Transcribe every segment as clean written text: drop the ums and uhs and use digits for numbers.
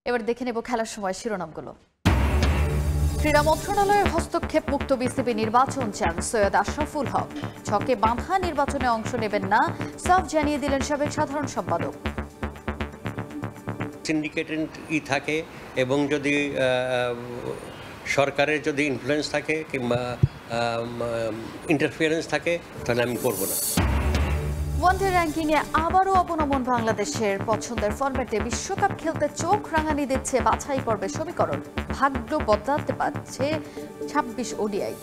এবার দেখে নেব খেলার সময় শিরোনামগুলো। ক্রীড়া মন্ত্রণালয়ের হস্তক্ষেপ মুক্ত বিসিবি নির্বাচন চান সৈয়দ আশরাফুল হক। ছকে বাঁধা নির্বাচনে অংশ নেবেন না, সাফ জানিয়ে দিলেন সাবেক সাধারণ সম্পাদক। সিন্ডিকেটেড থাকে এবং যদি সরকারের যদি ইনফ্লুয়েন্স থাকে কিংবা ইন্টারফিয়ারেন্স থাকে তাহলে আমি করব না। ওয়ানডে র্যাঙ্কিংয়ে আবারও অবনমন বাংলাদেশের। পছন্দের ফরম্যাটে বিশ্বকাপ খেলতে চোখ রাঙানি দিচ্ছে বাছাই পর্বের সমীকরণ। ভাগ্য বদলাতে পারছে ২৬ ওডিআই।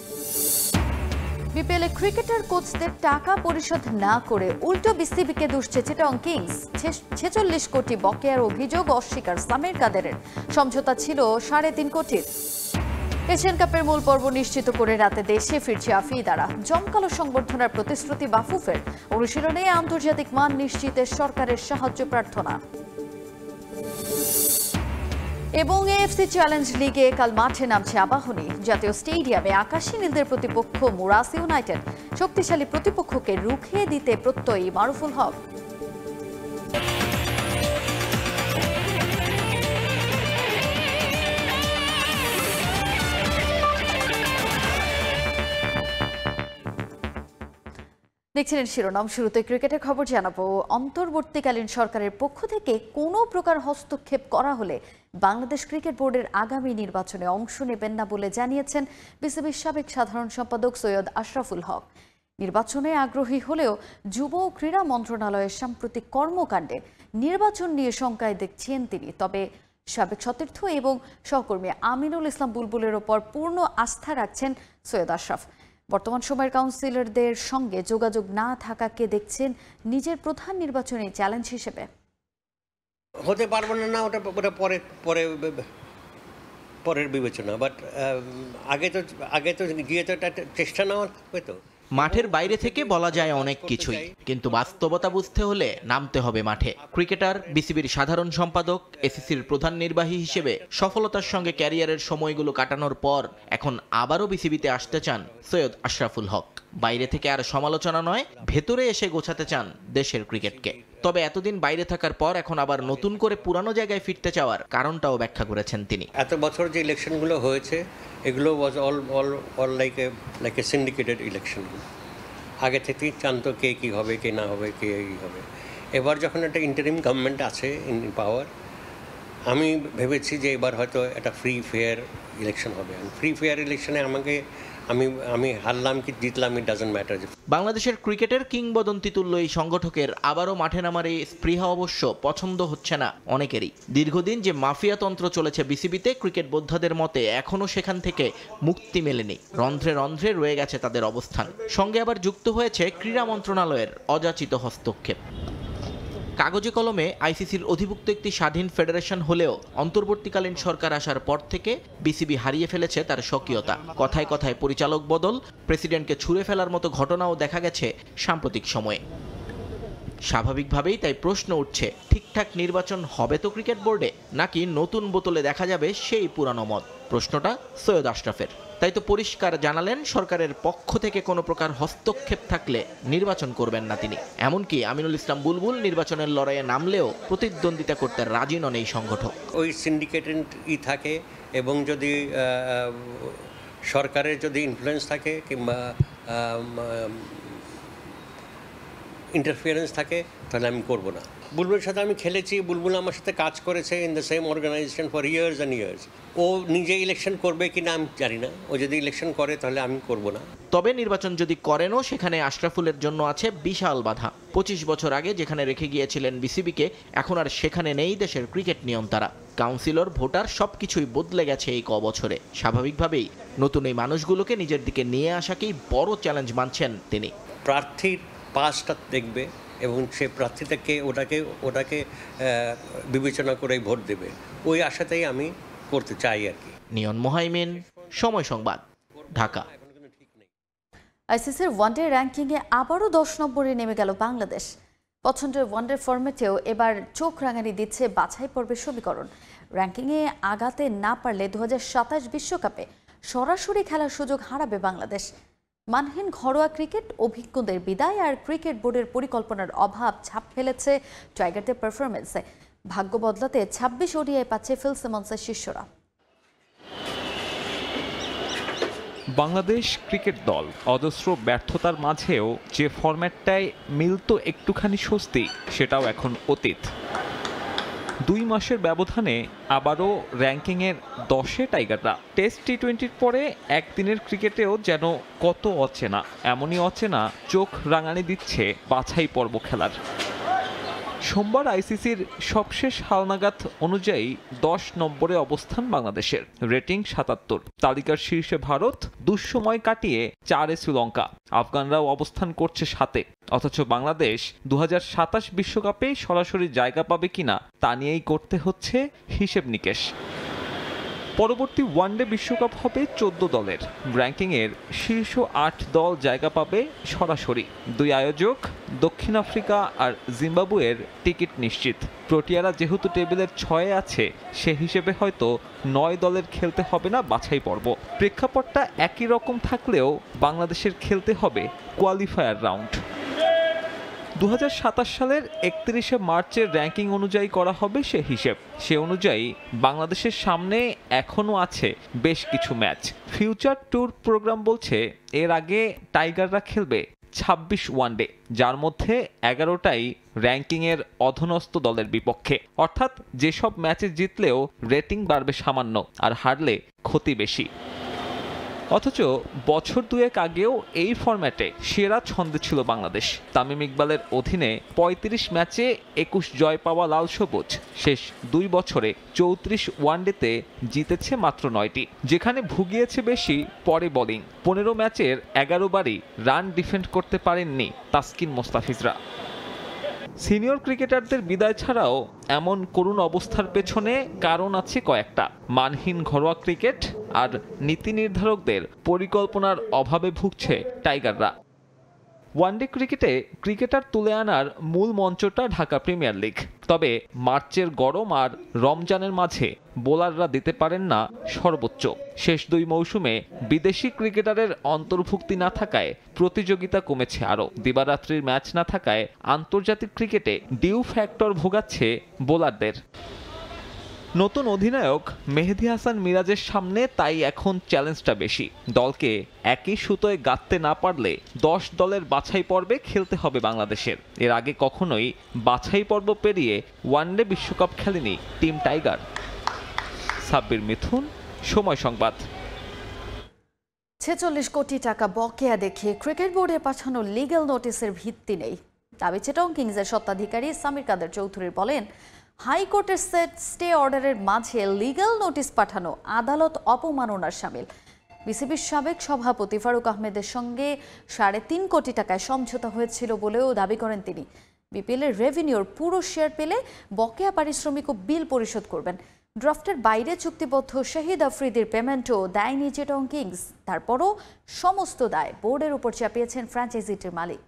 বিপিএলে ক্রিকেটার কোচদের টাকা পরিশোধ না করে উল্টো বিসিবিকে দুষছে চিটাগং কিংস। ৪৬ কোটি বকেয়ার অভিযোগ অস্বীকার সামির কাদেরের। সমঝোতা ছিল ৩.৫ কোটির। এশিয়ান কাপের মূল পর্ব নিশ্চিত করে রাতে দেশে ফিরছে আফ্রিদিরা। জমকালো সংবর্ধনার প্রতিশ্রুতি বাফুফের। অনুশীলনে আন্তর্জাতিক মান নিশ্চিতের সরকারের সাহায্য প্রার্থনা। এবং এএফসি চ্যালেঞ্জ লিগে কাল মাঠে নামছে আবাহনী। জাতীয় স্টেডিয়ামে আকাশী নীলদের প্রতিপক্ষ মুরাস ইউনাইটেড। শক্তিশালী প্রতিপক্ষকে রুখে দিতে প্রত্যয়ী মারুফুল হক। দেখছিলেন শিরোনাম। শুরুতে ক্রিকেটের খবর জানাবো। অন্তর্বর্তীকালীন সরকারের পক্ষ থেকে কোনো প্রকার হস্তক্ষেপ করা হলে বাংলাদেশ ক্রিকেট বোর্ডের আগামী নির্বাচনে অংশ নেবেন না বলে জানিয়েছেন বিসিবির সাবেক সাধারণ সম্পাদক সৈয়দ আশরাফুল হক। নির্বাচনে আগ্রহী হলেও যুব ও ক্রীড়া মন্ত্রণালয়ের সাম্প্রতিক কর্মকাণ্ডে নির্বাচন নিয়ে শঙ্কায় দেখছেন তিনি। তবে সাবেক সতীর্থ এবং সহকর্মী আমিনুল ইসলাম বুলবুলের ওপর পূর্ণ আস্থা রাখছেন সৈয়দ আশরাফ। বর্তমান সময়ের কাউন্সিলরদের সঙ্গে যোগাযোগ না থাকাকে দেখছেন নিজের প্রধান নির্বাচনী চ্যালেঞ্জ হিসেবে। হতে পারবো না, ওটা পরের বিবেচনা। বাট আগে তো গিয়ে তো একটা চেষ্টা নেওয়া থাকবে। তো মাঠের বাইরে থেকে বলা যায় অনেক কিছুই, কিন্তু বাস্তবতা বুঝতে হলে নামতে হবে মাঠে। ক্রিকেটার, বিসিবির সাধারণ সম্পাদক, এসিসির প্রধান নির্বাহী হিসেবে সফলতার সঙ্গে ক্যারিয়ারের সময়গুলো কাটানোর পর এখন আবারও বিসিবিতে আসতে চান সৈয়দ আশরাফুল হক। বাইরে থেকে আর সমালোচনা নয়, ভেতরে এসে গোছাতে চান দেশের ক্রিকেটকে। তবে এতদিন বাইরে থাকার পর এখন আবার নতুন করে পুরানো জায়গায় ফিরতে চাওয়ার কারণটাও ব্যাখ্যা করেছেন তিনি। এত বছর যে ইলেকশনগুলো হয়েছে এগুলো was all like a syndicated election. আগে থেকেই জানতো কে কী হবে, কে না হবে, কে এই হবে। এবার যখন একটা ইন্টারিম গভর্নমেন্ট আছে ইন পাওয়ার, আমি ভেবেছি যে এবার হয়তো একটা ফ্রি ফেয়ার ইলেকশন হবে। ফ্রি ফেয়ার ইলেকশনে আমি হারলাম কি জিতলাম, ইট ডাজন্ট ম্যাটার। বাংলাদেশের ক্রিকেটের কিংবদন্তি তুল্য এই সংগঠকের আবারও মাঠে নামার এই স্পৃহা অবশ্য পছন্দ হচ্ছে না অনেকেরই। দীর্ঘদিন যে মাফিয়াতন্ত্র চলেছে বিসিবিতে, ক্রিকেট বোদ্ধাদের মতে এখনও সেখান থেকে মুক্তি মেলেনি। রন্ধ্রে রন্ধ্রে রয়ে গেছে তাদের অবস্থান। সঙ্গে আবার যুক্ত হয়েছে ক্রীড়া মন্ত্রণালয়ের অযাচিত হস্তক্ষেপ। কাগজে কলমে আইসিসির অধিভুক্ত একটি স্বাধীন ফেডারেশন হলেও অন্তর্বর্তীকালীন সরকার আসার পর থেকে বিসিবি হারিয়ে ফেলেছে তার স্বকীয়তা। কথায় কথায় পরিচালক বদল, প্রেসিডেন্টকে ছুঁড়ে ফেলার মতো ঘটনাও দেখা গেছে সাম্প্রতিক সময়ে। স্বাভাবিকভাবেই তাই প্রশ্ন উঠছে, ঠিকঠাক নির্বাচন হবে তো ক্রিকেট বোর্ডে, নাকি নতুন বোতলে দেখা যাবে সেই পুরানো মত? প্রশ্নটা সৈয়দ আশরাফের। তাই তো পরিষ্কার জানালেন, সরকারের পক্ষ থেকে কোনো প্রকার হস্তক্ষেপ থাকলে নির্বাচন করবেন না তিনি। এমনকি আমিনুল ইসলাম বুলবুল নির্বাচনের লড়াইয়ে নামলেও প্রতিদ্বন্দ্বিতা করতে রাজি নন এই সংগঠক। ওই সিন্ডিকেটেড থাকে এবং যদি সরকারের যদি ইনফ্লুয়েন্স থাকে কিংবা ইন্টারফিয়ারেন্স থাকে তাহলে আমি করব না। বুলবুলের সাথে আমি খেলেছি, বুলবুল আমার সাথে কাজ করেছে in the same organization for years and years. ও নিজে ইলেকশন করবে কিনা আমি জানি না, ও যদি ইলেকশন করে তাহলে আমি করব না। তবে নির্বাচন যদি করেনও সেখানে আশরাফুলের জন্য আছে বিশাল বাধা। 25 বছর আগে যেখানে রেখে গিয়েছিলেন বিসিবিকে, এখন আর সেখানে নেই দেশের ক্রিকেট নিয়ন্তারা। কাউন্সিলর, ভোটার সবকিছুই বদলে গেছে এই বছরে। স্বাভাবিকভাবেই নতুন এই মানুষগুলোকে নিজের দিকে নিয়ে আসাকেই বড় চ্যালেঞ্জ মানছেন তিনি। প্রার্থীর পাসটা দেখবে এবং সে প্রার্থীটাকে ওটাকে বিবেচনা করে ভোট দেবে, ওই আশাতেই আমি করতে চাই আর কি। নিয়ন মোহাইমিন, সময় সংবাদ, ঢাকা। আইসিসির ওয়ানডে র্যাঙ্কিংয়ে আবারও 10 নম্বরে নেমে গেল বাংলাদেশ। পছন্দের ওয়ানডে ফরম্যাটেও এবার চোখ রাঙানি দিচ্ছে বাছাই পর্বের সমীকরণ। র্যাঙ্কিংয়ে আগাতে না পারলে 2027 বিশ্বকাপে সরাসরি খেলার সুযোগ হারাবে বাংলাদেশ। মানহীন ঘরোয়া ক্রিকেট, অভিজ্ঞদের বিদায় আর ক্রিকেট বোর্ডের পরিকল্পনার অভাব ছাপ ফেলেছে টাইগারদের পারফরমেন্সে। ভাগ্য বদলাতে 26 ওডিআই পাচ্ছে ফিল সিমন্সের শিষ্যরা। বাংলাদেশ ক্রিকেট দল অজস্র ব্যর্থতার মাঝেও যে ফরম্যাটটায় মিলত একটুখানি স্বস্তি, সেটাও এখন অতীত। 2 মাসের ব্যবধানে আবারও র্যাঙ্কিংয়ের 10-এ টাইগাররা। টেস্ট টি20-র পরে একদিনের ক্রিকেটেও যেন কত অচেনা, এমনই অচেনা চোখ রাঙানি দিচ্ছে বাছাই পর্ব খেলার। সোমবার আইসিসির সবশেষ হালনাগাদ অনুযায়ী 10 নম্বরে অবস্থান বাংলাদেশের, রেটিং 77। তালিকার শীর্ষে ভারত, দুঃসময় কাটিয়ে 4-এ শ্রীলঙ্কা। আফগানরাও অবস্থান করছে 7-এ। অথচ বাংলাদেশ 2027 বিশ্বকাপে সরাসরি জায়গা পাবে কিনা তা নিয়েই করতে হচ্ছে হিসেব নিকেশ। পরবর্তী ওয়ানডে বিশ্বকাপ হবে 14 দলের। র্যাঙ্কিংয়ের শীর্ষ 8 দল জায়গা পাবে সরাসরি। 2 আয়োজক দক্ষিণ আফ্রিকা আর জিম্বাবুয়ের টিকিট নিশ্চিত। প্রোটিয়ারা যেহেতু টেবিলের 6-এ আছে, সে হিসেবে হয়তো 9 দলের খেলতে হবে না বাছাই পর্ব। প্রেক্ষাপটটা একই রকম থাকলেও বাংলাদেশের খেলতে হবে কোয়ালিফায়ার রাউন্ড। 2027 সালের 31শে মার্চের র্যাঙ্কিং অনুযায়ী করা হবে সে হিসেব। সে অনুযায়ী বাংলাদেশের সামনে এখনও আছে বেশ কিছু ম্যাচ। ফিউচার ট্যুর প্রোগ্রাম বলছে এর আগে টাইগাররা খেলবে 26 ওয়ানডে, যার মধ্যে 11টাই র্যাঙ্কিংয়ের অধস্তন দলের বিপক্ষে। অর্থাৎ যেসব ম্যাচে জিতলেও রেটিং বাড়বে সামান্য, আর হারলে ক্ষতি বেশি। অথচ বছর 2 আগেও এই ফরম্যাটে সেরা ছন্দে ছিল বাংলাদেশ। তামিম ইকবালের অধীনে 35 ম্যাচে 21 জয় পাওয়া লাল সবুজ শেষ 2 বছরে 34 ওয়ানডেতে জিতেছে মাত্র 9টি। যেখানে ভুগিয়েছে বেশি পরে বোলিং। 15 ম্যাচের 11 বারই রান ডিফেন্ড করতে পারেননি তাসকিন মোস্তাফিজরা। সিনিয়র ক্রিকেটারদের বিদায় ছাড়াও এমন করুণ অবস্থার পেছনে কারণ আছে কয়েকটা। মানহীন ঘরোয়া ক্রিকেট আর নীতি নির্ধারকদের পরিকল্পনার অভাবে ভুগছে টাইগাররা। ওয়ানডে ক্রিকেটে ক্রিকেটার তুলে আনার মূল মঞ্চটা ঢাকা প্রিমিয়ার লিগ। তবে মার্চের গরম আর রমজানের মাঝে বোলাররা দিতে পারেন না সর্বোচ্চ। শেষ 2 মৌসুমে বিদেশি ক্রিকেটারের অন্তর্ভুক্তি না থাকায় প্রতিযোগিতা কমেছে আরও। দিবারাত্রির ম্যাচ না থাকায় আন্তর্জাতিক ক্রিকেটে ডিউ ফ্যাক্টর ভোগাচ্ছে বোলারদের। নতুন অধিনায়ক মেহেদী হাসান মিরাজের সামনে তাই এখন চ্যালেঞ্জটা বেশি। দলকে একই সুতোয় গাঁথতে না পারলে 10 দলের বাছাই পর্বে খেলতে হবে বাংলাদেশের। এর আগে কখনোই বাছাই পর্ব পেরিয়ে ওয়ানডে বিশ্বকাপ খেলেনি টিম টাইগার। সাব্বির মিথুন, সময় সংবাদ। 46 কোটি টাকা বকেয়া দেখিয়ে ক্রিকেট বোর্ডে পাঠানো লিগ্যাল নোটিসের ভিত্তি নেই দাবি চিটাগং কিংসের স্বত্বাধিকারী সামির কাদের চৌধুরী বলেন, হাইকোর্টের স্টে অর্ডারের মাঝে লিগ্যাল নোটিশ পাঠানো আদালত অপমাননার শামিল। বিসিবির সাবেক সভাপতি ফারুক আহমেদের সঙ্গে 3.5 কোটি টাকায় সমঝোতা হয়েছিল বলেও দাবি করেন তিনি। বিপিএলের রেভিনিউর পুরো শেয়ার পেলে বকেয়া পারিশ্রমিক ও বিল পরিশোধ করবেন। ড্রাফটের বাইরে চুক্তিবদ্ধ শাহিদ আফ্রিদির পেমেন্টও দেয়নি চিটাগং কিংস। তারপরও সমস্ত দায় বোর্ডের উপর চাপিয়েছেন ফ্র্যাঞ্চাইজিটির মালিক।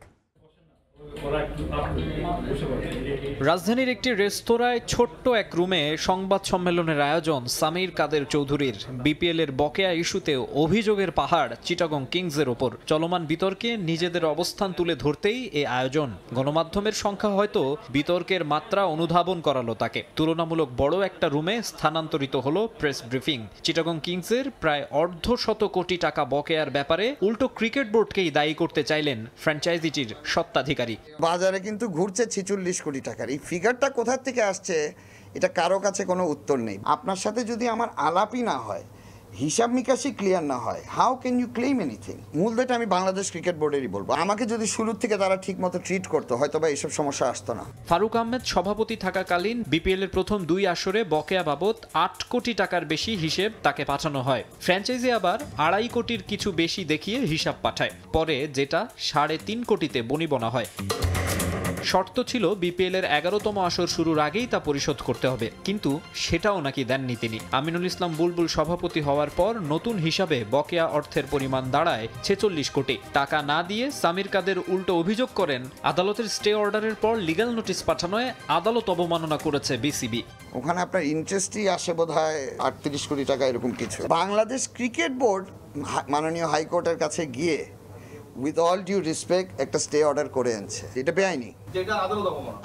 রাজধানীর একটি রেস্তোরাঁয় ছোট্ট এক রুমে সংবাদ সম্মেলনের আয়োজন সামির কাদের চৌধুরীর। বিপিএল এর বকেয়া ইস্যুতে অভিযোগের পাহাড় চিটাগং কিংসের ওপর। চলমান বিতর্কে নিজেদের অবস্থান তুলে ধরতেই এই আয়োজন। গণমাধ্যমের সংখ্যা হয়তো বিতর্কের মাত্রা অনুধাবন করালো তাকে। তুলনামূলক বড় একটা রুমে স্থানান্তরিত হলো প্রেস ব্রিফিং। চিটাগং কিংসের প্রায় 1.5 কোটি টাকা বকেয়ার ব্যাপারে উল্টো ক্রিকেট বোর্ডকেই দায়ী করতে চাইলেন ফ্র্যাঞ্চাইজিটির স্বত্বাধিকারী। বাজারে কিন্তু ঘুরছে 46 কোটি টাকার। এই ফিগারটা কোথা থেকে আসছে এটা কারো কাছে কোনো উত্তর নেই। আপনার সাথে যদি আমার আলাপই না হয়, হিসাব নিকাশই ক্লিয়ার না হয়, how can you claim anything? মূল দায়টা আমি বাংলাদেশ ক্রিকেট বোর্ডেরই বলবো। আমাকে যদি শুরুর থেকে তারা ঠিক মতো ট্রিট করতো, হয়তো বা এইসব সমস্যা আসতো না। ফারুক আহমেদ সভাপতি থাকাকালীন বিপিএল এর প্রথম 2 আসরে বকেয়া বাবদ 8 কোটি টাকার বেশি হিসেব তাকে পাঠানো হয়। ফ্র্যাঞ্চাইজি আবার 2.5 কোটির কিছু বেশি দেখিয়ে হিসাব পাঠায়। পরে যেটা 3.5 কোটিতে বনিবনা হয়। শর্ত ছিল বিপিএল এর 11তম আসর শুরুর আগেই তা পরিশোধ করতে হবে, কিন্তু সেটাও নাকি দেননি তিনি। আমিনুল ইসলাম বুলবুল সভাপতি হওয়ার পর নতুন হিসাবে বকেয়া অর্থের পরিমাণ দাঁড়ায় 46 কোটি। টাকা না দিয়ে সামির কাদের উল্টো অভিযোগ করেন, আদালতের স্টে অর্ডারের পর লিগ্যাল নোটিশ পাঠানোয় আদালত অবমাননা করেছে বিসিবি। ওখানে আপনার ইন্টারেস্টই আসে বোধহয় 38 কোটি টাকা, এরকম কিছু। বাংলাদেশ ক্রিকেট বোর্ড মাননীয় হাইকোর্টের কাছে গিয়ে উইথ অল ডিউ রেসপেক্ট একটা স্টে অর্ডার করে আনছে, এটা বেআইনি।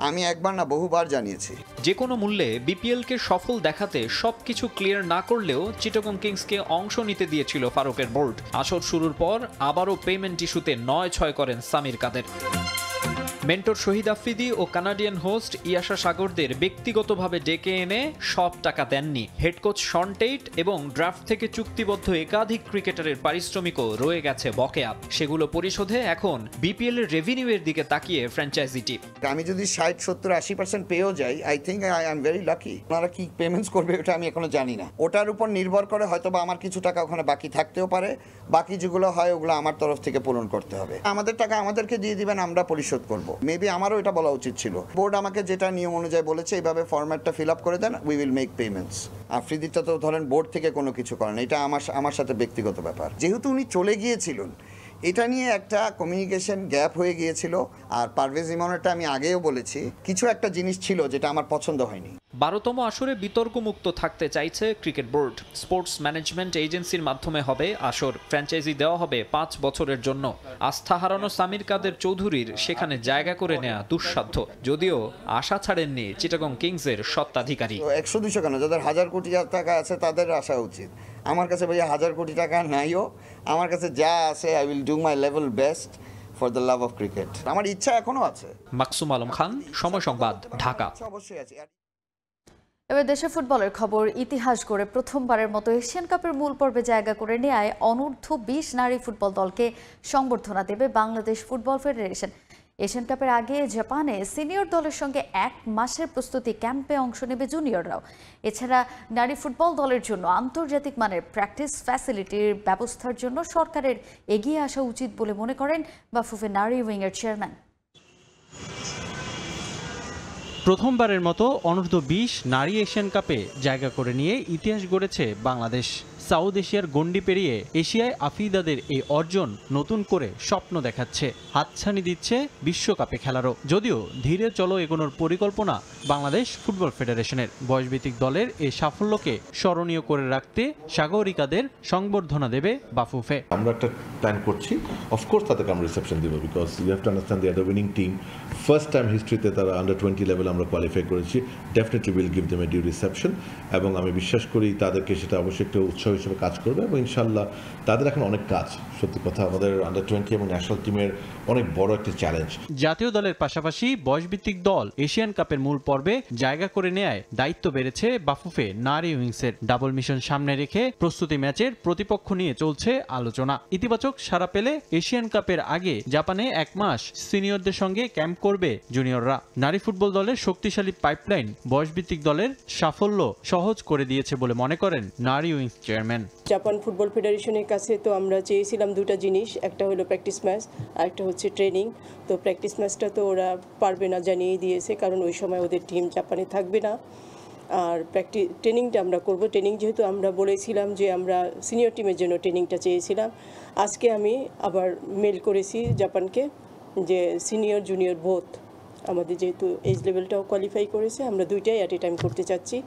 আমি একবার না বহুবার জানিয়েছি। যে কোনো মূল্যে বিপিএলকে সফল দেখাতে সবকিছু ক্লিয়ার না করলেও চিটাগং কিংসকে অংশ নিতে দিয়েছিল ফারুকের বোর্ড। আসর শুরুর পর আবারও পেমেন্ট ইস্যুতে ৯-৬ করেন সামির কাদের। মেন্টর শহীদ আফ্রিদি ও কানাডিয়ান হোস্ট ইয়াশা সাগরদের ব্যক্তিগতভাবে ডেকে এনে সব টাকা দেননি। হেড কোচ শন টেইট এবং ড্রাফট থেকে চুক্তিবদ্ধ একাধিক ক্রিকেটারের পারিশ্রমিকও রয়ে গেছে বকেয়া। সেগুলো পরিশোধে এখন বিপিএল এর রেভিনিউয়ের দিকে তাকিয়ে ফ্র্যাঞ্চাইজিটি। আমি যদি 60-70-80% পেয়েও যাই, I think I am very lucky. ওনারা কি পেমেন্টস করবে ওটা আমি এখনো জানি না। ওটার উপর নির্ভর করে হয়তোবা আমার কিছু টাকা ওখানে বাকি থাকতেও পারে। বাকি যেগুলো হয় ওগুলো আমার তরফ থেকে পূরণ করতে হবে। আমাদের টাকা আমাদেরকে দিয়ে দিবেন, আমরা পরিশোধ করব। মেবি আমারও এটা বলা উচিত ছিল। বোর্ড আমাকে যেটা নিয়ম অনুযায়ী বলেছে এইভাবে ফরম্যাটটা ফিল আপ করে দেন, উই উইল মেক পেমেন্টস। আফ্রিদিটা তো ধরেন বোর্ড থেকে কোনো কিছু করেন, এটা আমার সাথে ব্যক্তিগত ব্যাপার। যেহেতু উনি চলে গিয়েছিলেন, এটা নিয়ে একটা কমিউনিকেশন গ্যাপ হয়ে গিয়েছিল। আর পারভেজ ইমনটা আমি আগেও বলেছি, কিছু একটা জিনিস ছিল যেটা আমার পছন্দ হয়নি। 12তম আসরে বিতর্কমুক্ত থাকতে চাইছে ক্রিকেট বোর্ড। স্পোর্টস ম্যানেজমেন্ট এজেন্সির মাধ্যমে হবে আসর। ফ্র্যাঞ্চাইজি দেওয়া হবে 5 বছরের জন্য। আস্থা হারানো সামির কাদের চৌধুরীর সেখানে জায়গা করে নেওয়া দুঃসাধ্য, যদিও আশা ছাড়েননি চিটাগং কিংসের স্বত্বাধিকারী। 100-200 কেন, যাদের 1000 কোটি টাকা আছে তাদের আসা উচিত। আমার কাছে ভাইয়া 1000 কোটি টাকা নাইও, আমার কাছে যা আছে I will do my level best for the love of cricket. আমার ইচ্ছা এখনো আছে। মাকসুম আলম খান, সময় সংবাদ, ঢাকা। অবশ্যই আছে। এবার দেশের ফুটবলের খবর। ইতিহাস গড়ে প্রথমবারের মতো এশিয়ান কাপের মূল পর্বে জায়গা করে নেয় অনূর্ধ্ব 20 নারী ফুটবল দলকে সংবর্ধনা দেবে বাংলাদেশ ফুটবল ফেডারেশন। এশিয়ান কাপের আগে জাপানে সিনিয়র দলের সঙ্গে 1 মাসের প্রস্তুতি ক্যাম্পে অংশ নেবে জুনিয়ররাও। এছাড়া নারী ফুটবল দলের জন্য আন্তর্জাতিক মানের প্র্যাকটিস ফ্যাসিলিটির ব্যবস্থার জন্য সরকারের এগিয়ে আসা উচিত বলে মনে করেন বাফুফে নারী উইংয়ের চেয়ারম্যান। প্রথমবারের মতো অনূর্ধ্ব 20 নারী এশিয়ান কাপে জায়গা করে নিয়ে ইতিহাস গড়েছে বাংলাদেশ। সাউথ এশিয়ার গণ্ডি পেরিয়ে এশিয়ায় আফ্রিদাদের এই অর্জন নতুন করে স্বপ্ন দেখাচ্ছে, হাতছানি দিচ্ছে বিশ্বকাপে খেলারও। যদিও ধীরে চলো এগোনোর পরিকল্পনা বাংলাদেশ ফুটবল ফেডারেশনের। বয়সভিত্তিক দলের এই সাফল্যকে স্মরণীয় করে রাখতে সাগরিকাদের সংবর্ধনা দেবে বাফুফে। আমরা একটা প্ল্যান করছি, অফকোর্স তাদেরকে আমরা রিসেপশন দেবো, because you have to understand they are the winning team. First time হিস্ট্রিতে তারা আন্ডার 20 লেভেল আমরা কোয়ালিফাই করেছি। Definitely will give them a due reception, এবং আমি বিশ্বাস করি তাদেরকে সেটা অবশ্যই একটা উৎসাহ হিসেবে কাজ করবে। এবং ইনশাল্লাহ তাদের এখন অনেক কাজ, সত্যি কথা আমাদের আন্ডার 20 এবং ন্যাশনাল টিমের অনেক বড় একটা চ্যালেঞ্জ। জাতীয় দলের পাশাপাশি বয়সভিত্তিক দল এশিয়ান কাপের মূল পর্বে জায়গা করে নেয় দায়িত্ব বেড়েছে বাফুফে নারী উইংসের। ডাবল মিশন সামনে রেখে প্রস্তুতি ম্যাচের প্রতিপক্ষ নিয়ে চলছে আলোচনা। ইতিবাচক সাড়া পেলে এশিয়ান কাপের আগে জাপানে 1 মাস সিনিয়রদের সঙ্গে ক্যাম্প করবে জুনিয়ররা। নারী ফুটবল দলের শক্তিশালী পাইপলাইন বয়সভিত্তিক দলের সাফল্য সহজ করে দিয়েছে বলে মনে করেন নারী উইংস চেয়ারম্যান। জাপান ফুটবল ফেডারেশনের কাছে তো আমরা চেয়েছিলাম 2টা জিনিস, একটা হলো প্র্যাকটিস ম্যাচ আর একটা হচ্ছে ট্রেনিং। তো প্র্যাকটিস ম্যাচটা তো ওরা পারবে না জানিয়ে দিয়েছে, কারণ ওই সময় ওদের টিম জাপানে থাকবে না। আর ট্রেনিংটা আমরা করব। ট্রেনিং যেহেতু আমরা বলেছিলাম যে আমরা সিনিয়র টিমের জন্য ট্রেনিংটা চেয়েছিলাম, আজকে আমি আবার মেল করেছি জাপানকে যে সিনিয়র জুনিয়র বোথ আমাদের যেহেতু এজ লেভেলটাও কোয়ালিফাই করেছে, আমরা দুইটাই অ্যাট এ টাইম করতে চাচ্ছি।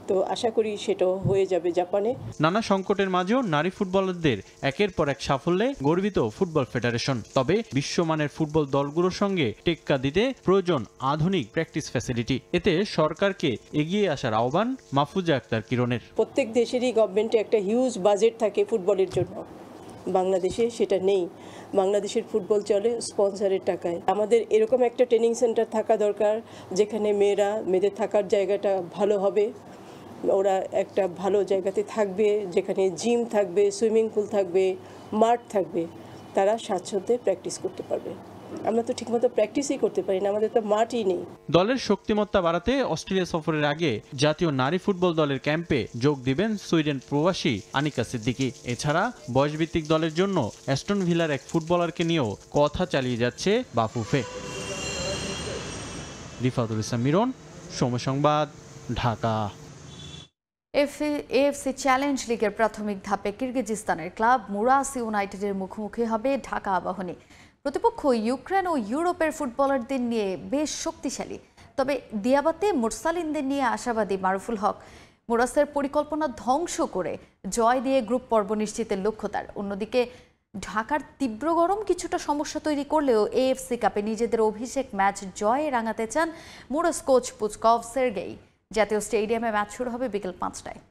তো আশা করি সেটাও হয়ে যাবে জাপানে। নানা সংকটের মাঝেও নারী ফুটবলারদের একের পর এক সাফল্যে গর্বিত ফুটবল ফেডারেশন। তবে বিশ্বমানের ফুটবল দলগুলোর সঙ্গে টেক্কা দিতে প্রয়োজন আধুনিক প্র্যাকটিস ফ্যাসিলিটি। এতে সরকারকে এগিয়ে আসার আহ্বান মাহফুজা আক্তার কিরণের। প্রত্যেক দেশেরই গভর্নমেন্টে একটা হিউজ বাজেট থাকে ফুটবলের জন্য, বাংলাদেশে সেটা নেই। বাংলাদেশের ফুটবল চলে স্পন্সরের টাকায়। আমাদের এরকম একটা ট্রেনিং সেন্টার থাকা দরকার, যেখানে মেয়েদের থাকার জায়গাটা ভালো হবে, ওরা একটা ভালো জায়গাতে থাকবে, যেখানে জিম থাকবে, সুইমিং পুল থাকবে, মাঠ থাকবে, তারা স্বাচ্ছন্দ্যে প্র্যাকটিস করতে পারবে। আমরা তো ঠিকমতো প্র্যাকটিসই করতে পারি না, আমাদের তো মাঠই নেই। দলের শক্তিমত্তা বাড়াতে অস্ট্রেলিয়া সফরের আগে জাতীয় নারী ফুটবল দলের ক্যাম্পে যোগ দিবেন সুইডেন প্রবাসী আনিকা সিদ্দিকী। এছাড়া বয়সভিত্তিক দলের জন্য অ্যাস্টন ভিলার এক ফুটবলারকে নিয়েও কথা চালিয়ে যাচ্ছে বাফুফে। রিফাতুল ইসলাম মিরন, সময় সংবাদ, ঢাকা। এএফসি চ্যালেঞ্জ লিগের প্রাথমিক ধাপে কিরগিজস্তানের ক্লাব মুরাস ইউনাইটেডের মুখোমুখি হবে ঢাকা আবাহনী। প্রতিপক্ষ ইউক্রেন ও ইউরোপের ফুটবলারদের নিয়ে বেশ শক্তিশালী, তবে দিয়াবাতে মুরসালিনদের নিয়ে আশাবাদী মারুফুল হক। মুরাসের পরিকল্পনা ধ্বংস করে জয় দিয়ে গ্রুপ পর্ব নিশ্চিতের লক্ষ্য তার। অন্যদিকে ঢাকার তীব্র গরম কিছুটা সমস্যা তৈরি করলেও এএফসি কাপে নিজেদের অভিষেক ম্যাচ জয়ে রাঙাতে চান মুরাস কোচ পুচকভ সের্গেই। জাতীয় স্টেডিয়ামে ম্যাচ শুরু হবে বিকেল 5টায়।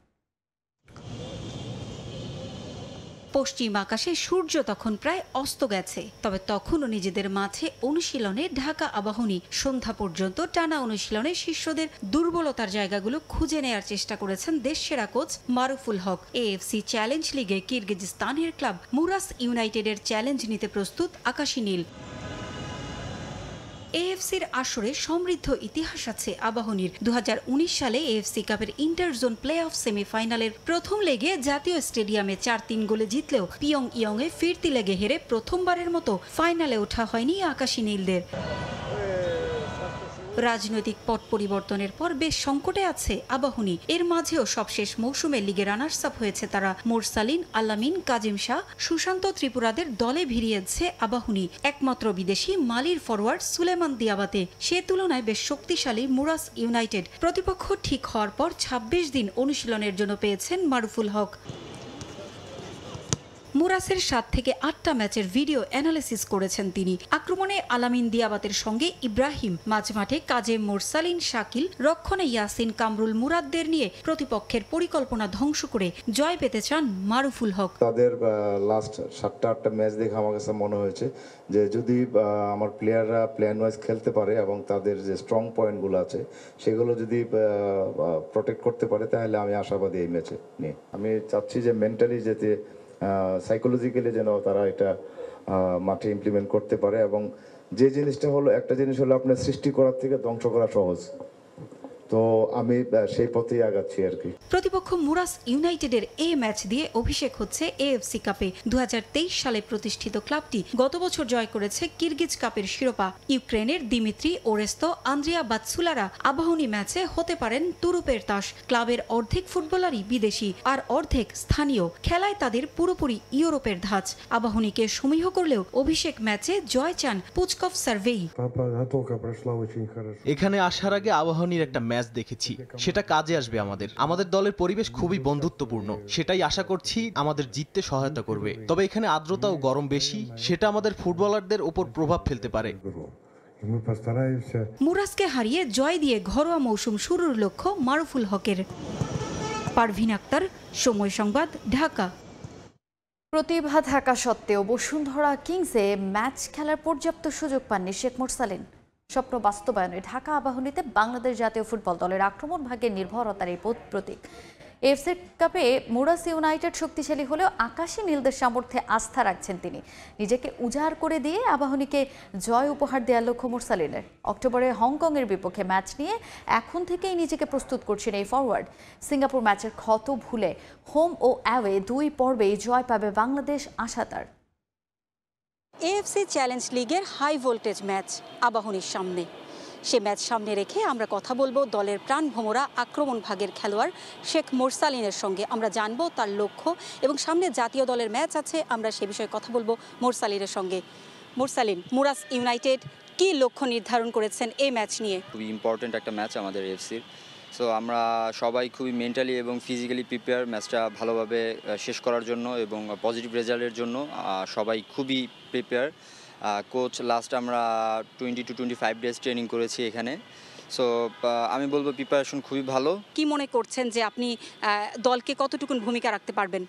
পশ্চিম আকাশে সূর্য তখন প্রায় অস্ত গেছে, তবে তখনও নিজেদের মাঠে অনুশীলনে ঢাকা আবাহনী সন্ধ্যা পর্যন্ত টানা অনুশীলনে শিষ্যদের দুর্বলতার জায়গাগুলো খুঁজে নেয়ার চেষ্টা করেছেন দেশসেরা কোচ মারুফুল হক। এএফসি চ্যালেঞ্জ লিগে কিরগিজস্তানের ক্লাব মুরাস ইউনাইটেডের চ্যালেঞ্জ নিতে প্রস্তুত আকাশী নীল। এএফসির আসরে সমৃদ্ধ ইতিহাস আছে আবাহনীর। 2019 সালে এএফসি কাপের ইন্টারজোন প্লে অফ সেমিফাইনালের প্রথম লেগে জাতীয় স্টেডিয়ামে 4-3 গোলে জিতলেও পিয়ং ইয়ংয়ে ফিরতি লেগে হেরে প্রথমবারের মতো ফাইনালে ওঠা হয়নি আকাশী নীলদের। রাজনৈতিক পট পরিবর্তনের পর বেশ সংকটে আছে আবাহনী। এর মাঝেও সবশেষ মৌসুমে লিগে রানার্স আপ হয়েছে তারা। মোরসালিন, আলামিন, কাজিম শাহ, সুশান্ত ত্রিপুরাদের দলে ভিড়িয়েছে আবাহনী। একমাত্র বিদেশি মালির ফরওয়ার্ড সুলেমান দিয়াবাতে। সে তুলনায় বেশ শক্তিশালী মুরাস ইউনাইটেড। প্রতিপক্ষ ঠিক হওয়ার পর 26 দিন অনুশীলনের জন্য পেয়েছেন মারুফুল হক। মুরাসের 7 থেকে 8টা ম্যাচের ভিডিও অ্যানালিসিস করেছেন তিনি। আক্রমণে আলামিন দিয়াবাতের সঙ্গে ইব্রাহিম, মাঝমাঠে কাজেম, মোরসালিন, শাকিল, রক্ষণে ইয়াসিন, কামরুল মুরাদদের নিয়ে প্রতিপক্ষের পরিকল্পনা ধ্বংস করে জয় পেতে চান মারুফুল হক। তাদের লাস্ট 7টা ম্যাচ দেখে আমার কাছে মনে হয়েছে যে যদি আমার প্লেয়াররা প্ল্যান ওয়াইজ খেলতে পারে এবং তাদের যে স্ট্রং পয়েন্টগুলো আছে সেগুলো যদি প্রোটেক্ট করতে পারে তাহলে আমি আশাবাদী এই ম্যাচে নিয়ে। আমি চাচ্ছি যে মেন্টালি যেতে সাইকোলজিক্যালি যেন তারা এটা মাঠে ইমপ্লিমেন্ট করতে পারে। এবং যে জিনিসটা হলো, একটা জিনিস হলো আপনার সৃষ্টি করার থেকে ধ্বংস করা সহজ, তো আমি সেই পথেই আগাচ্ছি আর কি। প্রতিপক্ষ মুরাস ইউনাইটেডের এই ম্যাচ দিয়ে অভিষেক হচ্ছে এএফসি কাপে। 2023 সালে প্রতিষ্ঠিত ক্লাবটি গত বছর জয় করেছে কিরগিজ কাপের শিরোপা। ইউক্রেনের দিমিত্রি ওরেস্তো, আন্দ্রিয়া বাতসুলারা আবাহনী ম্যাচে হতে পারেন তুরুপের তাস। ক্লাবের অর্ধেক ফুটবলারই বিদেশি আর অর্ধেক স্থানীয়। খেলায় তাদের পুরোপুরি ইউরোপের ধাঁচ। আবাহনীকে সমীহ করলেও অভিষেক ম্যাচে জয় চান পুচকভ সার্ভেই। এখানে আসার আগে আবাহনীর একটা ম্যাচ দেখেছি, সেটা কাজে আসবে আমাদের দলের পরিবেশ খুবই বন্ধুত্বপূর্ণ, সেটাই আশা করছি আমাদের জিততে সহায়তা করবে। তবে এখানে আর্দ্রতা ও গরম বেশি, সেটা আমাদের ফুটবলারদের উপর প্রভাব ফেলতে পারে। মুরাসকে হারিয়ে জয় দিয়ে ঘরোয়া মৌসুম শুরুর লক্ষ্য মারুফুল হকের। পারভিন আক্তার, সময় সংবাদ, ঢাকা। প্রতিভা থাকা সত্ত্বেও বসুন্ধরা কিংসে ম্যাচ খেলার পর্যাপ্ত সুযোগ পাননি শেখ মোরসালিন। স্বপ্ন বাস্তবায়নে ঢাকা আবাহনীতে বাংলাদেশ জাতীয় ফুটবল দলের আক্রমণ ভাগ্যের নির্ভরতার এই প্রতীক। এএফসি কাপে মুরাস ইউনাইটেড শক্তিশালী হলেও আকাশী নীলদের সামর্থ্যে আস্থা রাখছেন তিনি। নিজেকে উজাড় করে দিয়ে আবাহনীকে জয় উপহার দেওয়ার লক্ষ্য মোরসালিনের। অক্টোবরে হংকংয়ের বিপক্ষে ম্যাচ নিয়ে এখন থেকেই নিজেকে প্রস্তুত করছেন এই ফরওয়ার্ড। সিঙ্গাপুর ম্যাচের ক্ষত ভুলে হোম ও অ্যাওয়ে 2 পর্বেই জয় পাবে বাংলাদেশ, আশা তার। এএফসি চ্যালেঞ্জ লিগের হাই ভোল্টেজ ম্যাচ আবাহনীর সামনে। সে ম্যাচ সামনে রেখে আমরা কথা বলবো দলের প্রাণভোমরা আক্রমণ ভাগের খেলোয়াড় শেখ মোরসালিনের সঙ্গে। আমরা জানবো তার লক্ষ্য এবং সামনে জাতীয় দলের ম্যাচ আছে, আমরা সে বিষয়ে কথা বলবো মোরসালিনের সঙ্গে। মোরসালিন, মুরাস ইউনাইটেড কি লক্ষ্য নির্ধারণ করেছেন এই ম্যাচ নিয়ে? খুবই ইম্পর্ট্যান্ট একটা ম্যাচ আমাদের এএফসির। সো আমরা সবাই খুবই মেন্টালি এবং ফিজিক্যালি প্রিপেয়ার ম্যাচটা ভালোভাবে শেষ করার জন্য এবং পজিটিভ রেজাল্টের জন্য সবাই খুবই প্রিপেয়ার। কোচ লাস্ট আমরা 20 to 25 ডেজ ট্রেনিং করেছি এখানে। সো আমি বলবো প্রিপারেশন খুবই ভালো। কি মনে করছেন যে আপনি দলকে কতটুকুন ভূমিকা রাখতে পারবেন?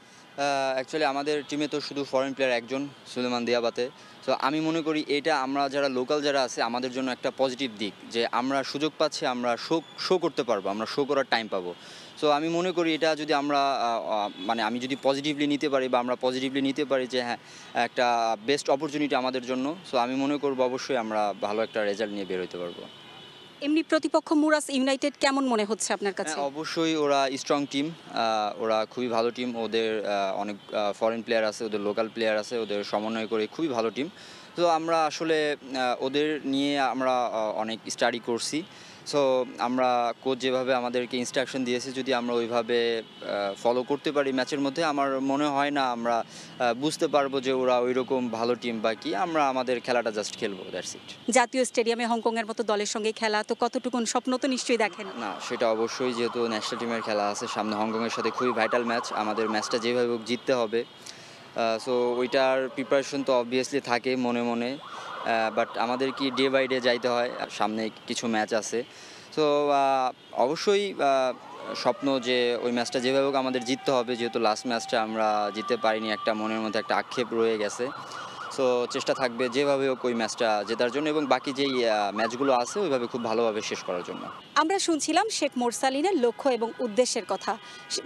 অ্যাকচুয়ালি আমাদের টিমে তো শুধু ফরেন প্লেয়ার একজন, সুলেমান দিয়াবাতে। সো আমি মনে করি এটা আমরা যারা লোকাল যারা আছে আমাদের জন্য একটা পজিটিভ দিক, যে আমরা সুযোগ পাচ্ছি, আমরা শো করতে পারবো, আমরা শো করার টাইম পাবো। সো আমি মনে করি এটা যদি আমরা আমি যদি পজিটিভলি নিতে পারি বা আমরা পজিটিভলি নিতে পারি যে হ্যাঁ একটা বেস্ট অপরচুনিটি আমাদের জন্য, সো আমি মনে করবো অবশ্যই আমরা ভালো একটা রেজাল্ট নিয়ে বের হতে পারবো। এমনি প্রতিপক্ষ মুরাস ইউনাইটেড কেমন মনে হচ্ছে আপনার কাছে? অবশ্যই ওরা স্ট্রং টিম, ওরা খুবই ভালো টিম। ওদের অনেক ফরেন প্লেয়ার আছে, ওদের লোকাল প্লেয়ার আছে, ওদের সমন্বয় করে খুবই ভালো টিম। তো আমরা আসলে ওদের নিয়ে আমরা অনেক স্টাডি করছি। সো আমরা কোচ যেভাবে আমাদেরকে ইনস্ট্রাকশন দিয়েছে যদি আমরা ওইভাবে ফলো করতে পারি ম্যাচের মধ্যে, আমার মনে হয় না আমরা বুঝতে পারবো যে ওরা ওই রকম ভালো টিম বা কি। আমরা আমাদের খেলাটা জাস্ট খেলবো, দ্যাটস ইট। জাতীয় স্টেডিয়ামে হংকংয়ের মতো দলের সঙ্গে খেলা তো কতটুকুন স্বপ্ন তো নিশ্চয়ই দেখেন? না, সেটা অবশ্যই, যেহেতু ন্যাশনাল টিমের খেলা আছে সামনে, হংকংয়ের সাথে খুবই ভাইটাল ম্যাচ। আমাদের ম্যাচটা যেভাবে হোক জিততে হবে। সো ওইটার প্রিপারেশন তো অবভিয়াসলি থাকে মনে মনে, বাট আমাদের কি ডে বাই ডে যাইতে হয়, সামনে কিছু ম্যাচ আছে। সো অবশ্যই স্বপ্ন যে ওই ম্যাচটা যেভাবে হোক আমাদের জিততে হবে, যেহেতু লাস্ট ম্যাচটা আমরা জিততে পারিনি, একটা মনের মধ্যে একটা আক্ষেপ রয়ে গেছে। সো চেষ্টা থাকবে যেভাবে হোক ওই ম্যাচটা জেতার জন্য এবং বাকি যেই ম্যাচগুলো আছে ওইভাবে খুব ভালোভাবে শেষ করার জন্য। আমরা শুনছিলাম শেখ মোরসালিনের লক্ষ্য এবং উদ্দেশ্যের কথা।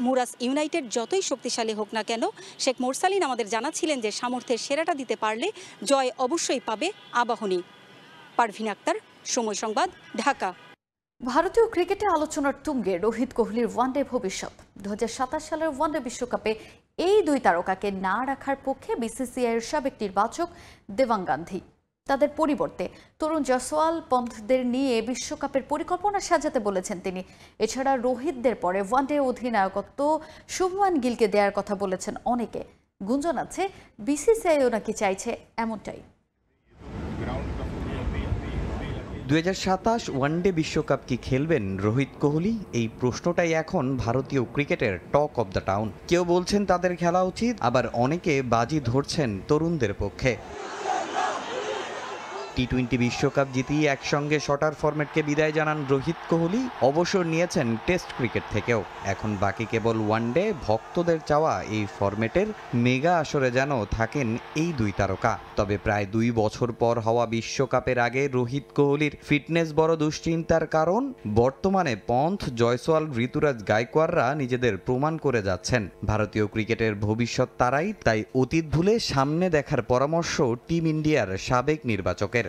মুরাস ইউনাইটেড যতই শক্তিশালী হোক না কেন, শেখ মোরসালিন আমাদের জানাচ্ছিলেন যে সামর্থ্যের সেরাটা দিতে পারলে জয় অবশ্যই পাবে আবাহনী। পারভিন আক্তার, সময় সংবাদ, ঢাকা। ভারতীয় ক্রিকেটে আলোচনার তুঙ্গে রোহিত কোহলির ওয়ানডে ভবিষ্যৎ। 2027 সালের ওয়ানডে বিশ্বকাপে এই দুই তারকাকে না রাখার পক্ষে বিসিসিআইয়ের সাবেক নির্বাচক দেবাং গান্ধী। তাদের পরিবর্তে তরুণ জয়সওয়াল পন্থদের নিয়ে বিশ্বকাপের পরিকল্পনা সাজাতে বলেছেন তিনি। এছাড়া রোহিতদের পরে ওয়ানডে অধিনায়কত্ব শুভমান গিলকে দেওয়ার কথা বলেছেন অনেকে। গুঞ্জন আছে বিসিসিআইও নাকি চাইছে এমনটাই। 2027 ওয়ানডে বিশ্বকাপ কি খেলবেন রোহিত কোহলি? এই প্রশ্নটাই এখন ভারতীয় ক্রিকেটের টক অব দ্য টাউন। কেউ বলছেন তাদের খেলা উচিত, আবার অনেকে বাজি ধরছেন তরুণদের পক্ষে। টি-20 বিশ্বকাপ জিতিয়ে একসঙ্গে শটার ফরম্যাটকে বিদায় জানান রোহিত কোহলি। অবসর নিয়েছেন টেস্ট ক্রিকেট থেকেও। এখন বাকি কেবল ওয়ানডে। ভক্তদের চাওয়া এই ফরম্যাটের মেগা আসরে যেন থাকেন এই দুই তারকা। তবে প্রায় 2 বছর পর হওয়া বিশ্বকাপের আগে রোহিত কোহলির ফিটনেস বড় দুশ্চিন্তার কারণ। বর্তমানে পন্থ, জয়সওয়াল, ঋতুরাজ গায়কোয়াড়রা নিজেদের প্রমাণ করে যাচ্ছেন ভারতীয় ক্রিকেটের ভবিষ্যৎ তারাই। তাই অতীত ভুলে সামনে দেখার পরামর্শ টিম ইন্ডিয়ার সাবেক নির্বাচকের।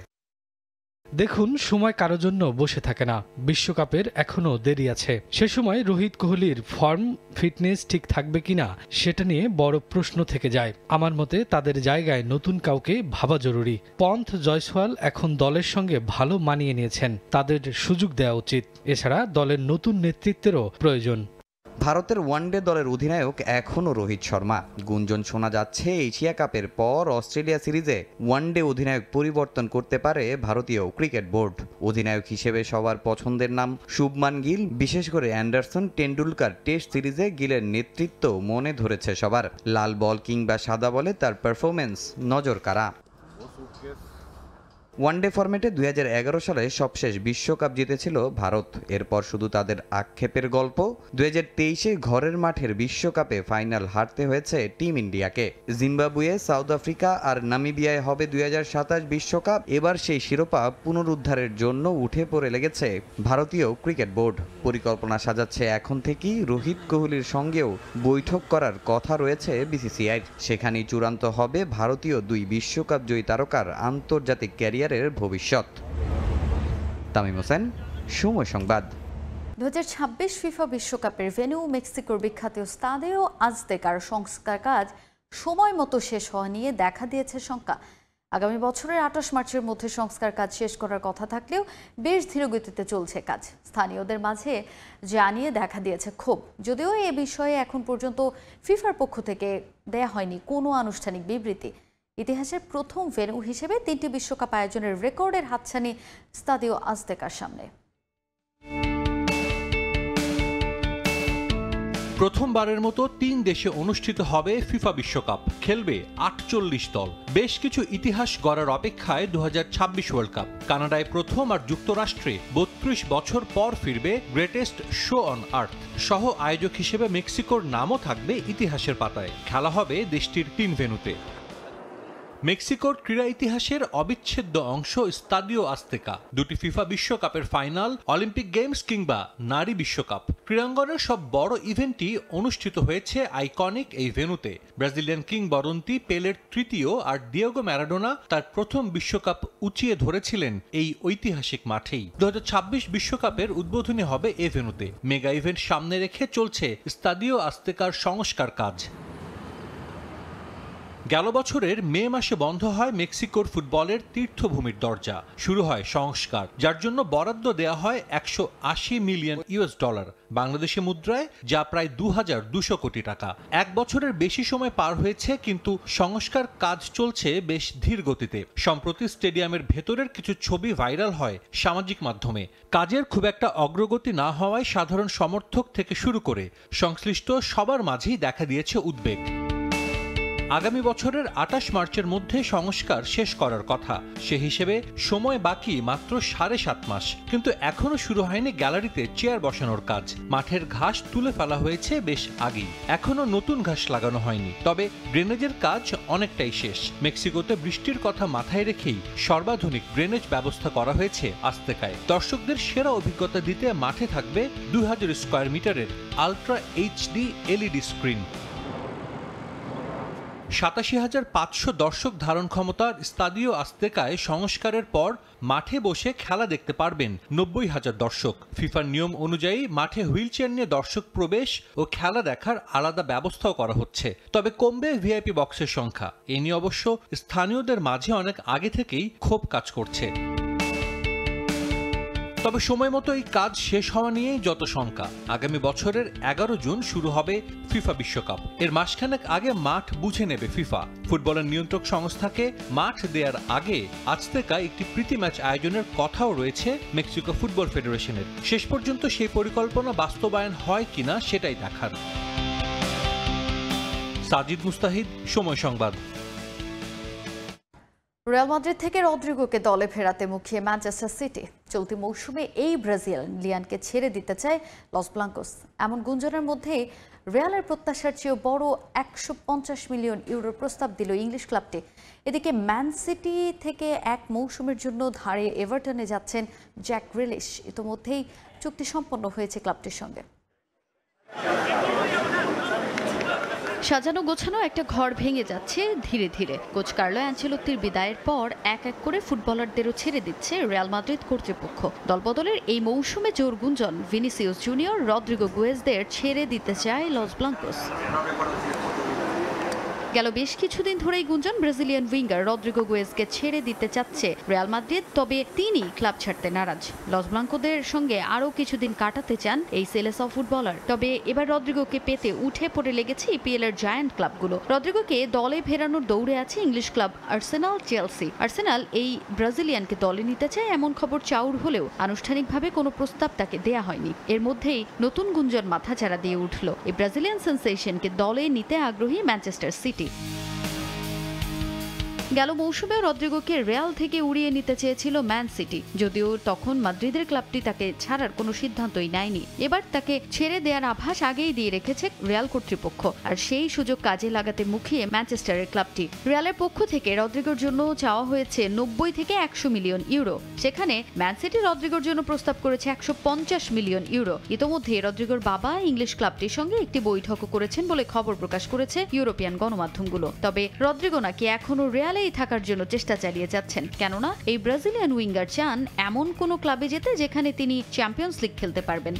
দেখুন, সময় কারো জন্য বসে থাকে না। বিশ্বকাপের এখনো দেরি আছে। সে সময় রোহিত কোহলির ফর্ম, ফিটনেস ঠিক থাকবে কিনা সেটা নিয়ে বড় প্রশ্ন থেকে যায়। আমার মতে তাদের জায়গায় নতুন কাউকে ভাবা জরুরি। পন্থ, জয়সওয়াল এখন দলের সঙ্গে ভালো মানিয়ে নিয়েছেন, তাদের সুযোগ দেওয়া উচিত। এছাড়া দলের নতুন নেতৃত্বেরও প্রয়োজন। ভারতের ওয়ানডে দলের অধিনায়ক এখনও রোহিত শর্মা। গুঞ্জন শোনা যাচ্ছে এশিয়া কাপের পর অস্ট্রেলিয়া সিরিজে ওয়ানডে অধিনায়ক পরিবর্তন করতে পারে ভারতীয় ক্রিকেট বোর্ড। অধিনায়ক হিসেবে সবার পছন্দের নাম শুভমান গিল। বিশেষ করে অ্যান্ডারসন, টেন্ডুলকার টেস্ট সিরিজে গিলের নেতৃত্ব মনে ধরেছে সবার। লাল বল কিংবা সাদা বলে তার পারফরমেন্স নজর কাড়া। ওয়ানডে ফরম্যাটে 2011 সালে সবশেষ বিশ্বকাপ জিতেছিল ভারত। এরপর শুধু তাদের আক্ষেপের গল্প। 2023-এ ঘরের মাঠের বিশ্বকাপে ফাইনাল হারতে হয়েছে টিম ইন্ডিয়াকে। জিম্বাবুয়ে, সাউথ আফ্রিকা আর নামিবিয়ায় হবে 2027 বিশ্বকাপ। এবার সেই শিরোপা পুনরুদ্ধারের জন্য উঠে পড়ে লেগেছে ভারতীয় ক্রিকেট বোর্ড। পরিকল্পনা সাজাচ্ছে এখন থেকেই। রোহিত কোহলির সঙ্গেও বৈঠক করার কথা রয়েছে বিসিসিআইর। সেখানেই চূড়ান্ত হবে ভারতীয় 2 বিশ্বকাপ জয়ী তারকার আন্তর্জাতিক ক্যারিয়ার ভবিষ্যৎ। তামিম হোসেন, সময় সংবাদ। 2026 ফিফা বিশ্বকাপের ভেন্যু মেক্সিকোর বিখ্যাত স্তাদিও আজতেকার সংস্কার কাজ সময় মতো শেষ হওয়া নিয়ে দেখা দিয়েছে শঙ্কা। আগামী বছরের 28 মার্চের মধ্যে সংস্কার কাজ শেষ করার কথা থাকলেও বেশ ধীরগতিতে চলছে কাজ। স্থানীয়দের মাঝে জানিয়ে দেখা দিয়েছে ক্ষোভ। যদিও এ বিষয়ে এখন পর্যন্ত ফিফার পক্ষ থেকে দেয়া হয়নি কোনো আনুষ্ঠানিক বিবৃতি। ইতিহাসের প্রথম ভেন্যু হিসেবে 3টি বিশ্বকাপ আয়োজনের রেকর্ডের হাতছানি স্তাদিও আজতেকার সামনে। প্রথমবারের মতো 3 দেশে অনুষ্ঠিত হবে ফিফা বিশ্বকাপ। খেলবে 48 দল। বেশ কিছু ইতিহাস গড়ার অপেক্ষায় 2026 ওয়ার্ল্ড কাপ। কানাডায় প্রথম আর যুক্তরাষ্ট্রে 32 বছর পর ফিরবে গ্রেটেস্ট শো অন আর্থ। সহ আয়োজক হিসেবে মেক্সিকোর নামও থাকবে ইতিহাসের পাতায়। খেলা হবে দেশটির 3 ভেন্যুতে। মেক্সিকোর ক্রীড়া ইতিহাসের অবিচ্ছেদ্য অংশ স্তাদিও আজতেকা। 2টি ফিফা বিশ্বকাপের ফাইনাল, অলিম্পিক গেমস কিংবা নারী বিশ্বকাপ, ক্রীড়াঙ্গনের সব বড় ইভেন্টই অনুষ্ঠিত হয়েছে আইকনিক এই ভেন্যুতে। ব্রাজিলিয়ান কিংবদন্তি পেলের 3য় আর ডিয়েগো ম্যারাডোনা তার প্রথম বিশ্বকাপ উঁচিয়ে ধরেছিলেন এই ঐতিহাসিক মাঠেই। 2026 বিশ্বকাপের উদ্বোধনী হবে এ ভেন্যুতে। মেগা ইভেন্ট সামনে রেখে চলছে স্তাদিও আজতেকার সংস্কার কাজ। গেল বছরের মে মাসে বন্ধ হয় মেক্সিকোর ফুটবলের তীর্থভূমির দরজা। শুরু হয় সংস্কার, যার জন্য বরাদ্দ দেয়া হয় $180 মিলিয়ন, বাংলাদেশি মুদ্রায় যা প্রায় 2200 কোটি টাকা। 1 বছরের বেশি সময় পার হয়েছে, কিন্তু সংস্কার কাজ চলছে বেশ ধীর গতিতে। সম্প্রতি স্টেডিয়ামের ভেতরের কিছু ছবি ভাইরাল হয় সামাজিক মাধ্যমে। কাজের খুব একটা অগ্রগতি না হওয়ায় সাধারণ সমর্থক থেকে শুরু করে সংশ্লিষ্ট সবার মাঝেই দেখা দিয়েছে উদ্বেগ। আগামী বছরের 28 মার্চের মধ্যে সংস্কার শেষ করার কথা। সে হিসেবে সময় বাকি মাত্র 7.5 মাস, কিন্তু এখনো শুরু হয়নি গ্যালারিতে চেয়ার বসানোর কাজ। মাঠের ঘাস তুলে ফেলা হয়েছে বেশ আগেই, এখনো নতুন ঘাস লাগানো হয়নি। তবে ড্রেনেজের কাজ অনেকটাই শেষ। মেক্সিকোতে বৃষ্টির কথা মাথায় রেখেই সর্বাধুনিক ড্রেনেজ ব্যবস্থা করা হয়েছে আজতেকায়। দর্শকদের সেরা অভিজ্ঞতা দিতে মাঠে থাকবে 2000 স্কয়ার মিটারের আলট্রা এইচডি এলইডি স্ক্রিন। 87,500 দর্শক ধারণ ক্ষমতার স্তাদিও আজতেকায় সংস্কারের পর মাঠে বসে খেলা দেখতে পারবেন 90,000 দর্শক। ফিফার নিয়ম অনুযায়ী মাঠে হুইলচেয়ার নিয়ে দর্শক প্রবেশ ও খেলা দেখার আলাদা ব্যবস্থাও করা হচ্ছে। তবে কমবে ভিআইপি বক্সের সংখ্যা। এ নিয়ে অবশ্য স্থানীয়দের মাঝে অনেক আগে থেকেই ক্ষোভ কাজ করছে। তবে সময় মতো এই কাজ শেষ হওয়া নিয়েই যত শঙ্কা। আগামী বছরের 11 জুন শুরু হবে ফিফা বিশ্বকাপ। এর মাসখানেক আগে মাঠ বুঝে নেবে ফিফা। ফুটবলের নিয়ন্ত্রক সংস্থাকে মাঠ দেওয়ার আগে আজতেকায় একটি প্রীতি ম্যাচ আয়োজনের কথাও রয়েছে মেক্সিকো ফুটবল ফেডারেশনের। শেষ পর্যন্ত সেই পরিকল্পনা বাস্তবায়ন হয় কিনা সেটাই দেখার। সাজিদ মুস্তাহিদ, সময় সংবাদ। রিয়াল মাদ্রিদ থেকে রদ্রিগোকে দলে ফেরাতে মুখিয়ে ম্যানচেস্টার সিটি। চলতি মৌসুমে এই ব্রাজিলিয়ানকে ছেড়ে দিতে চায় লস ব্লাঙ্কোস। এমন গুঞ্জনের মধ্যেই রিয়ালের প্রত্যাশার চেয়েও বড় 150 মিলিয়ন ইউরোর প্রস্তাব দিল ইংলিশ ক্লাবটি। এদিকে ম্যান সিটি থেকে এক মৌসুমের জন্য ধারে এভারটনে যাচ্ছেন জ্যাক গ্রিলিশ। ইতোমধ্যেই চুক্তি সম্পন্ন হয়েছে ক্লাবটির সঙ্গে। সাজানো গোছানো একটা ঘর ভেঙে যাচ্ছে ধীরে ধীরে। কোচ কার্লো অ্যানচেলোত্তির বিদায়ের পর এক এক করে ফুটবলারদেরও ছেড়ে দিচ্ছে রিয়াল মাদ্রিদ কর্তৃপক্ষ। দলবদলের এই মৌসুমে জোর গুঞ্জন, ভিনিসিয়াস জুনিয়র, রদ্রিগো গুয়েজদের ছেড়ে দিতে চায় লস ব্লাঙ্কোস। গেল বেশ কিছুদিন ধরেই গুঞ্জন ব্রাজিলিয়ান উইঙ্গার রদ্রিগো গুয়েজকে ছেড়ে দিতে চাচ্ছে রিয়াল মাদ্রিদ, তবে তিনি ক্লাব ছাড়তে নারাজ। লস ব্লাঙ্কোদের সঙ্গে আরও কিছুদিন কাটাতে চান এই সেলেসাও ফুটবলার। তবে এবার রদ্রিগোকে পেতে উঠে পড়ে লেগেছে ইপিএল এর জায়ান্ট ক্লাবগুলো। রদ্রিগোকে দলে ফেরানোর দৌড়ে আছে English club Arsenal, Chelsea. Arsenal এই ব্রাজিলিয়ানকে দলে নিতে চায় এমন খবর চাউর হলেও আনুষ্ঠানিকভাবে কোনো প্রস্তাব তাকে দেয়া হয়নি। এর মধ্যেই নতুন গুঞ্জন মাথাচাড়া দিয়ে উঠল। এই ব্রাজিলিয়ান সেন্সেশনকে দলে নিতে আগ্রহী ম্যানচেস্টার সিটি। গেল মৌসুমে রদ্রিগোকে রিয়াল থেকে উড়িয়ে নিতে চেয়েছিল ম্যান সিটি, যদিও তখন মাদ্রিদের ক্লাবটি তাকে ছাড়ার কোনো সিদ্ধান্তই নেয়নি। এবার তাকে ছেড়ে দেওয়ার আভাস আগেই দিয়ে রেখেছে রিয়াল কর্তৃপক্ষ, আর সেই সুযোগ কাজে লাগাতে মুখিয়ে ম্যানচেস্টারের ক্লাবটি। রিয়ালের পক্ষ থেকে রদ্রিগোর জন্য চাওয়া হয়েছে 90 থেকে 100 মিলিয়ন ইউরো। সেখানে ম্যান সিটি রদ্রিগোর জন্য প্রস্তাব করেছে 150 মিলিয়ন ইউরো। ইতোমধ্যে রদ্রিগোর বাবা ইংলিশ ক্লাবটির সঙ্গে একটি বৈঠকও করেছেন বলে খবর প্রকাশ করেছে ইউরোপিয়ান গণমাধ্যমগুলো। তবে রদ্রিগো নাকি এখনো রিয়ালে থাকার জন্য চেষ্টা চালিয়ে যাচ্ছেন, কেননা এই ব্রাজিলিয়ান উইঙ্গার চান এমন কোনো ক্লাবে যেতে যেখানে তিনি চ্যাম্পিয়ন্স লিগ খেলতে পারবেন।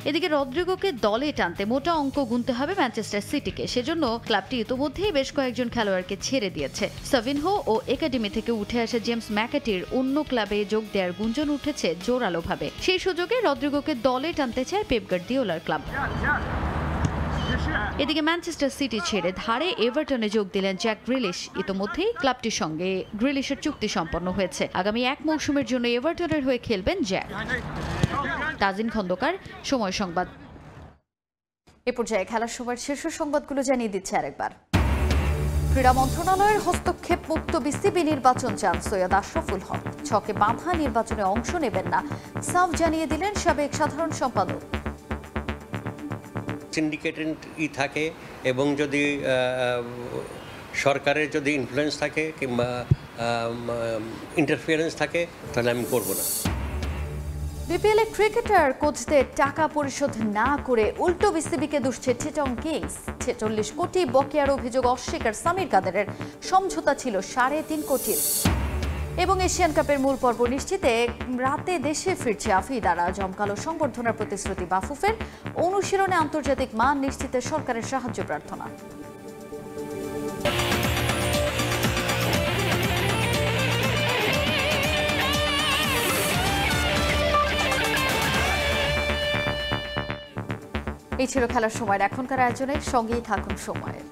এদিকে রদ্রিগোকে দলে টানতে মোটা অঙ্ক গুনতে হবে ম্যানচেস্টার সিটিকে। সেজন্য ক্লাবটি ইতোমধ্যেই বেশ কয়েকজন খেলোয়াড়কে ছেড়ে দিয়েছে। সাভিনহো ও একাডেমি থেকে উঠে আসা জেমস ম্যাকেটির অন্য ক্লাবে যোগ দেওয়ার গুঞ্জন উঠেছে জোরালোভাবে। সেই সুযোগে রদ্রিগোকে দলে টানতে চায় পেপ গার্দিওলার ক্লাব। এদিকে ম্যানচেস্টার সিটি ছেড়ে ধারে এভারটনে যোগ দিলেন জ্যাক গ্রিলিশ। ইতোমধ্যেই ক্লাবটির সঙ্গে গ্রিলিশের চুক্তি সম্পন্ন হয়েছে। আগামী এক মৌসুমের জন্য এভারটনের হয়ে খেলবেন জ্যাক। তাজিন খন্দকার, সময় সংবাদ। এ পর্যায়ে খেলার সময়ের শীর্ষ সংবাদগুলো জানিয়ে দিচ্ছে আরেকবার। ক্রীড়া মন্ত্রণালয়ের হস্তক্ষেপ মুক্ত বিসিবি নির্বাচন চান সৈয়দ আশরাফুল হক। ছকে বাঁধা নির্বাচনে অংশ নেবেন না, সাফ জানিয়ে দিলেন সাবেক সাধারণ সম্পাদক। সিন্ডিকেটেড থাকে এবং যদি সরকারের যদি ইনফ্লুয়েন্স থাকে কিংবা ইন্টারফিয়ারেন্স থাকে তাহলে আমি করব না। বিপিএল এ ক্রিকেটার কোচদের টাকা পরিশোধ না করে উল্টো বিসিবিকে দুষছে চিটাগং কিংস। 46 কোটি বকেয়ার অভিযোগ অস্বীকার সামির কাদেরের। সমঝোতা ছিল 3.5 কোটির। এবং এশিয়ান কাপের মূল পর্ব নিশ্চিতে রাতে দেশে ফিরছে আফিদারা। জমকালো সংবর্ধনার প্রতিশ্রুতি বাফুফের। অনুশীলনে আন্তর্জাতিক মান নিশ্চিতে সরকারের সাহায্য প্রার্থনা। এই ছিল খেলার সময়ের এখনকার আয়োজনের সঙ্গেই থাকুন সময়ের।